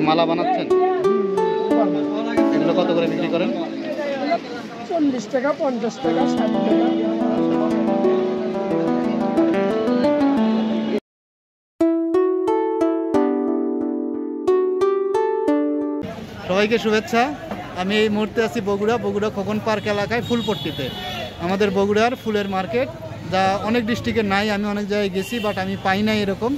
মালা বানাচ্ছেন? এগুলো কত করে বিক্রি করেন? 40 টাকা, 50 টাকা, 60 টাকা। সবাইকে শুভেচ্ছা। আমি এই মুহূর্তে আছি বগুড়া খোকন পার্ক এলাকায় ফুলপট্টিতে। আমাদের বগুড়ার ফুলের মার্কেট, যা অনেক ডিস্ট্রিক্টে নাই। আমি অনেক জায়গায় গেছি, বাট আমি পাই নাই এরকম।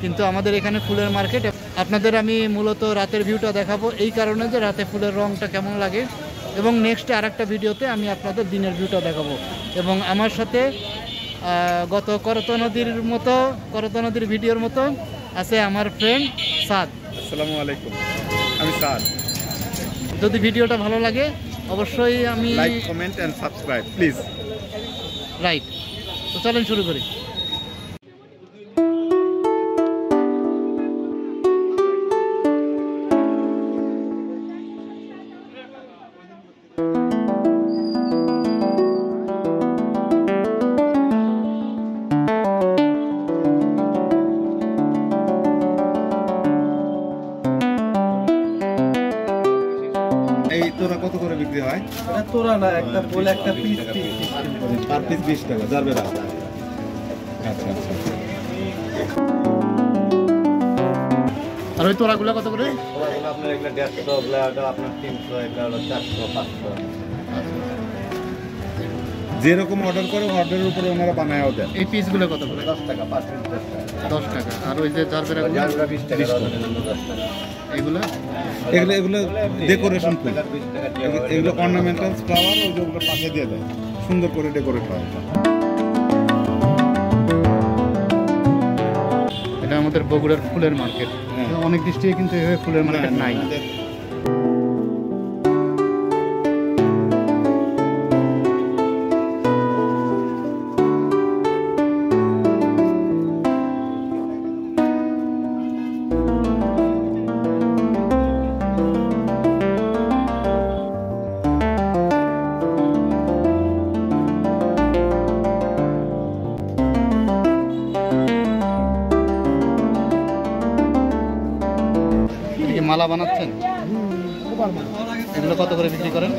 কিন্তু আমাদের এখানে ফুলের মার্কেট। আপনাদের আমি মূলত রাতের ভিউটা দেখাবো এই কারণে যে রাতে ফুলের রংটা কেমন লাগে, এবং নেক্সটে আরেকটা ভিডিওতে আমি আপনাদের দিনের ভিউটা দেখাবো। এবং আমার সাথে গত করতোয়া নদীর ভিডিওর মতো আছে আমার ফ্রেন্ড সাদ। আসসালামু আলাইকুম, আমি সাদ। যদি ভিডিওটা ভালো লাগে অবশ্যই আমি like, comment and subscribe please. Right, তো চলেন শুরু করি। এই তোরা কত করে বিক্রি হয়? এটা তোরা না, একটা ফুল, একটা পিস পার পিস 20 টাকা যাবে না। আচ্ছা আচ্ছা। আর ওই তোরাগুলো কত করে? ওগুলো আপনার এগুলো 150, ওগুলো আপনার 300, এগুলো হলো 400, 500। যেরকম অর্ডার করে অর্ডারের উপরে ওনারা বানায়ও দেন। এই পিসগুলো কত করে? 10 টাকা, 5 পিস 10 টাকা। আর ওই যে জারবেরাগুলো? 20 টাকা, 10 টাকা। এগুলো এগুলো ডেকোরেশন ফুল, এগুলো অর্নামেন্টাল ফ্লাওয়ার, ওগুলো পাশে দিয়ে দেয়, সুন্দর করে ডেকোরেট হয়। এটা আমাদের বগুড়ার ফুলের মার্কেট। অনেক ডিস্ট্রিক্টে কিন্তু এভাবে ফুলের মার্কেট নাই। মালা বানাচ্ছেন? এগুলো কত করে বিক্রি করেন?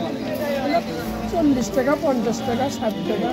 40 টাকা, 50 টাকা, 60 টাকা।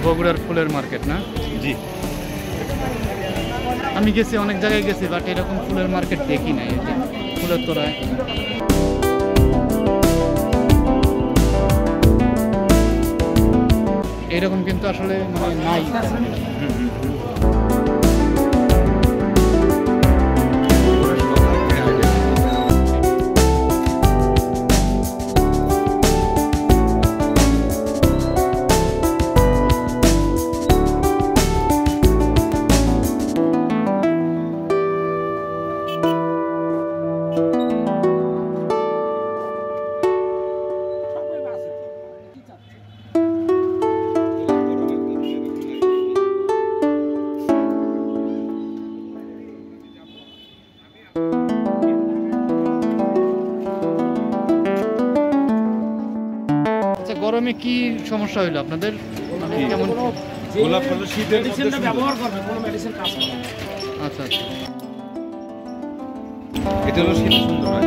বগুড়ার ফুলের মার্কেট না? জি, আমি গেছি, অনেক জায়গায় গেছি, বাট এরকম ফুলের মার্কেট দেখি নাই। এই যে ফুলের তোড়ায় এরকম কিন্তু আসলে মানে নাই। গরমে কি সমস্যা হইলো আপনাদের? মানে কেমন গোলাপ ফুল শীতের মেডিসিনটা ব্যবহার করবে, কোনো মেডিসিন কাজ করে না। আচ্ছা আচ্ছা, এটা হলো শীত সুন্দর হয়।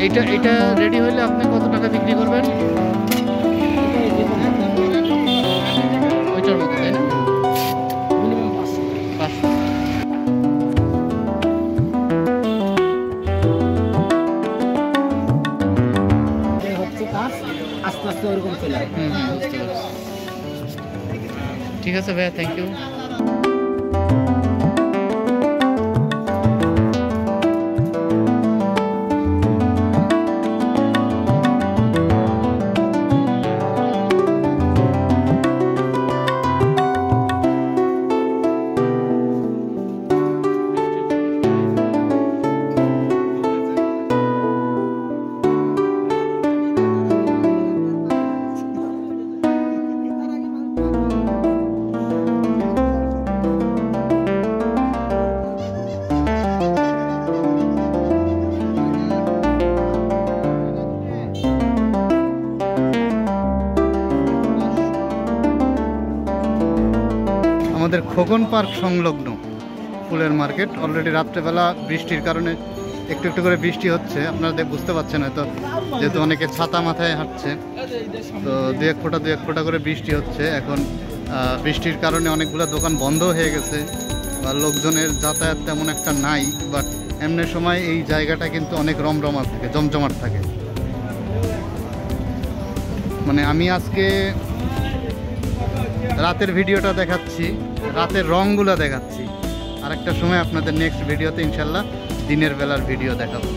এটা রেডি হলে আপনি কত টাকা বিক্রি করবেন? ওইটার মতো, তাই না? মিনিমাম 500। 500। হচ্ছে কাজ আস্তে আস্তে ওরকম চলে আসবে। বুঝতে পারছি। ঠিক আছে ভাইয়া, থ্যাংক ইউ। আমাদের খোকন পার্ক সংলগ্ন ফুলের মার্কেট। অলরেডি রাত্রেবেলা বৃষ্টির কারণে একটু একটু করে বৃষ্টি হচ্ছে, আপনারা বুঝতে পারছেন হয়তো, যেহেতু অনেকে ছাতা মাথায় হাঁটছে, তো দু এক ফোঁটা করে বৃষ্টি হচ্ছে। এখন বৃষ্টির কারণে অনেকগুলো দোকান বন্ধ হয়ে গেছে বা লোকজনের যাতায়াত তেমন একটা নাই, বাট এমনি সময় এই জায়গাটা কিন্তু অনেক রমরমা থাকে, জমজমাট থাকে। মানে আমি আজকে রাতের ভিডিওটা দেখাচ্ছি, রাতের রংগুলো দেখাচ্ছি, আর একটা সময় আপনাদের নেক্সট ভিডিওতে ইনশাল্লাহ দিনের বেলার ভিডিও দেখাবো।